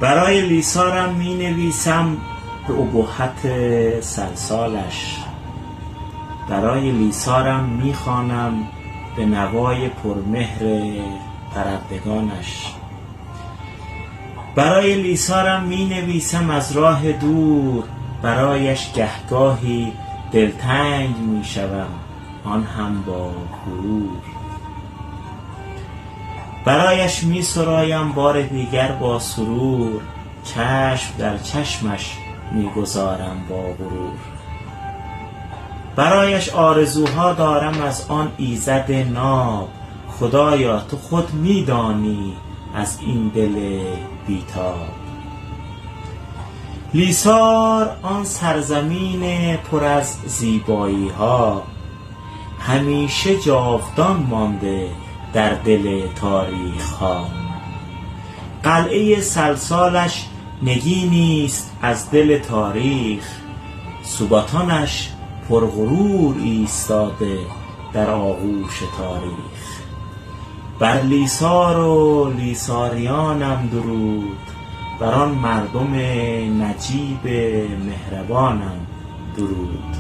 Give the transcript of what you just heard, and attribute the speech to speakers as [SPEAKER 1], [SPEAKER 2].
[SPEAKER 1] برای لیسارم می نویسم به ابهت سلسالش، برای لیسارم می خوانم به نوای پرمهر پرندگانش. برای لیسارم می نویسم از راه دور، برایش گهگاهی دلتنگ می شوم، آن هم با غرور. برایش می سرایم بار دیگر با سرور، چشم در چشمش می گذارم با غرور. برایش آرزوها دارم از آن ایزد ناب، خدایا تو خود می دانی از این دل بیتاب. لیسار آن سرزمین پر از زیبایی ها، همیشه جاودان مانده در دل تاریخ ها. قلعه سلسالش نگینی است از دل تاریخ، سباتانش پرغرور ایستاده در آغوش تاریخ. بر لیسار و لیساریانم درود، بر آن مردم نجیب مهربانم درود.